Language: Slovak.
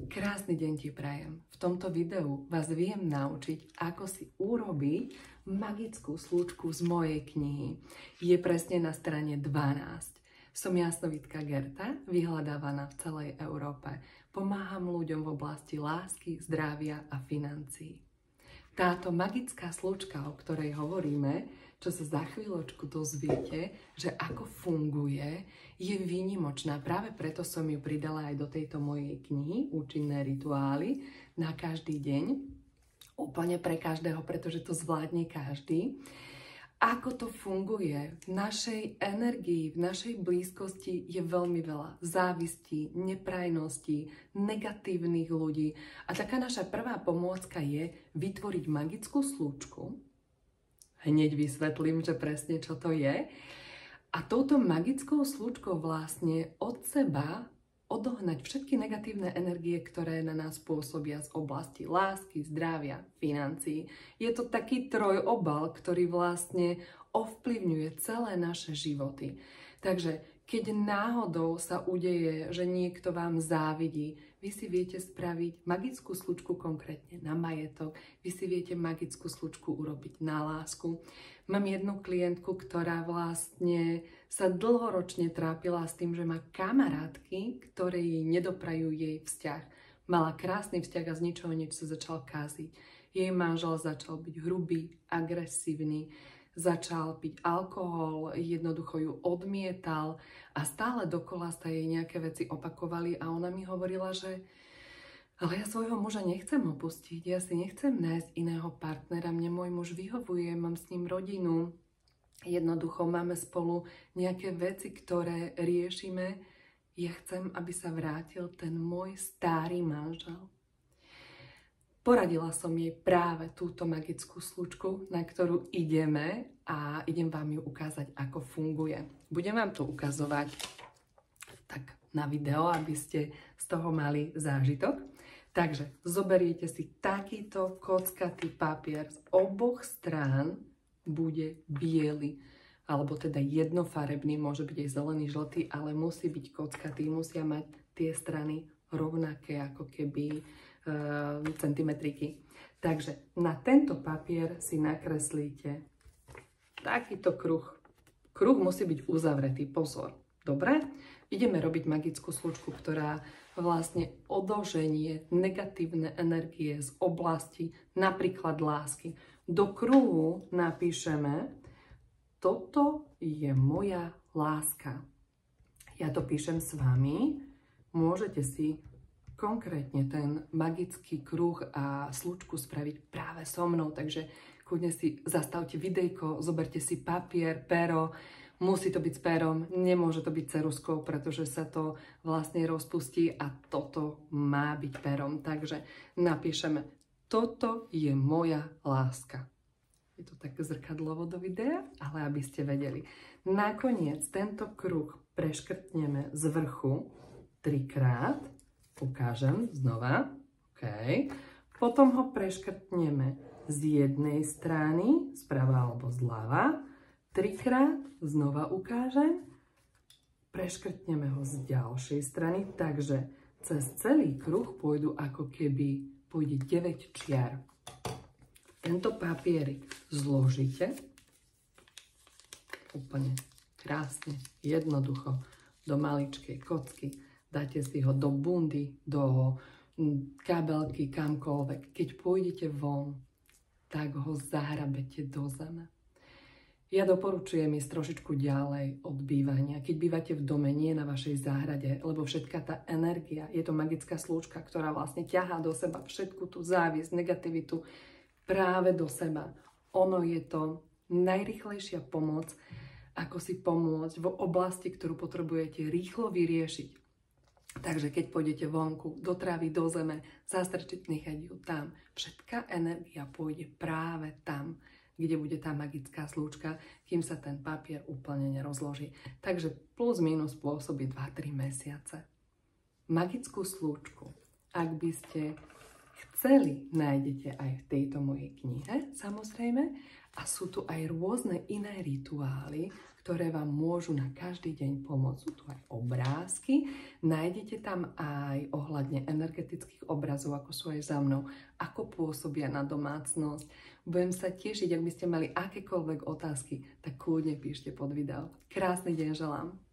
Krásny deň ti prajem. V tomto videu vás viem naučiť, ako si urobiť magickú slučku z mojej knihy. Je presne na strane 12. Som Jasnovidka Gerta, vyhľadávaná v celej Európe. Pomáham ľuďom v oblasti lásky, zdravia a financií. Táto magická slučka, o ktorej hovoríme, čo sa za chvíľočku dozviete, že ako funguje, je výnimočná. Práve preto som ju pridala aj do tejto mojej knihy Účinné rituály na každý deň. Úplne pre každého, pretože to zvládne každý. Ako to funguje? V našej energii, v našej blízkosti je veľmi veľa závistí, neprajností, negatívnych ľudí. A taká naša prvá pomôcka je vytvoriť magickú slučku. Hneď vysvetlím, že presne čo to je. A touto magickou slučkou vlastne od seba odohnať všetky negatívne energie, ktoré na nás pôsobia z oblasti lásky, zdravia, financií. Je to taký trojobal, ktorý vlastne ovplyvňuje celé naše životy. Takže keď náhodou sa udeje, že niekto vám závidí, vy si viete spraviť magickú slučku konkrétne na majetok, vy si viete magickú slučku urobiť na lásku. Mám jednu klientku, ktorá vlastne sa dlhoročne trápila s tým, že má kamarátky, ktoré jej nedoprajú jej vzťah. Mala krásny vzťah a z ničoho nič sa začal káziť. Jej manžel začal byť hrubý, agresívny, začal piť alkohol, jednoducho ju odmietal a stále dokola sa jej nejaké veci opakovali a ona mi hovorila, že ale ja svojho muža nechcem opustiť, ja si nechcem nájsť iného partnera, mne môj muž vyhovuje, mám s ním rodinu, jednoducho máme spolu nejaké veci, ktoré riešime, ja chcem, aby sa vrátil ten môj starý manžel. Poradila som jej práve túto magickú slučku, na ktorú ideme a idem vám ju ukázať, ako funguje. Budem vám to ukazovať tak na video, aby ste z toho mali zážitok. Takže zoberiete si takýto kockatý papier, z oboch strán bude biely, alebo teda jednofarebný, môže byť aj zelený, žltý, ale musí byť kockatý, musia mať tie strany rovnaké, ako keby centimetriky. Takže na tento papier si nakreslíte takýto kruh. Kruh musí byť uzavretý, pozor. Dobre? Ideme robiť magickú slučku, ktorá vlastne odoženie negatívne energie z oblasti napríklad lásky. Do kruhu napíšeme: toto je moja láska. Ja to píšem s vami. Môžete si konkrétne ten magický kruh a slučku spraviť práve so mnou, takže kľudne si zastavte videjko, zoberte si papier, pero, musí to byť s perom, nemôže to byť ceruskou, pretože sa to vlastne rozpustí a toto má byť perom, takže napíšeme: toto je moja láska. Je to tak zrkadlovo do videa, ale aby ste vedeli. Nakoniec tento kruh preškrtneme z vrchu 3-krát. Ukážem znova. Okay. Potom ho preškrtneme z jednej strany, sprava alebo zľava. 3-krát, znova ukážem. Preškrtneme ho z ďalšej strany, takže cez celý kruh pôjdu ako keby pôjde 9 čiar. Tento papierik zložíte úplne krásne, jednoducho do maličkej kocky. Dáte si ho do bundy, do kabelky, kamkoľvek. Keď pôjdete von, tak ho zahrabete do zeme. Ja doporučujem ísť trošičku ďalej od bývania. Keď bývate v dome, nie na vašej záhrade, lebo všetká tá energia, je to magická slúčka, ktorá vlastne ťahá do seba všetku tú závisť, negativitu práve do seba. Ono je to najrýchlejšia pomoc, ako si pomôcť v oblasti, ktorú potrebujete rýchlo vyriešiť. Takže keď pôjdete vonku, do trávy, do zeme, zastrčiť, nechať ju tam. Všetká energia pôjde práve tam, kde bude tá magická slúčka, kým sa ten papier úplne nerozloží. Takže plus minus pôsobí 2-3 mesiace. Magickú slúčku, ak by ste chceli, nájdete aj v tejto mojej knihe, samozrejme. A sú tu aj rôzne iné rituály, ktoré vám môžu na každý deň pomôcť. Sú tu aj obrázky, nájdete tam aj ohľadne energetických obrazov, ako sú aj za mnou, ako pôsobia na domácnosť. Budem sa tešiť, ak by ste mali akékoľvek otázky, tak kľudne píšte pod video. Krásny deň želám.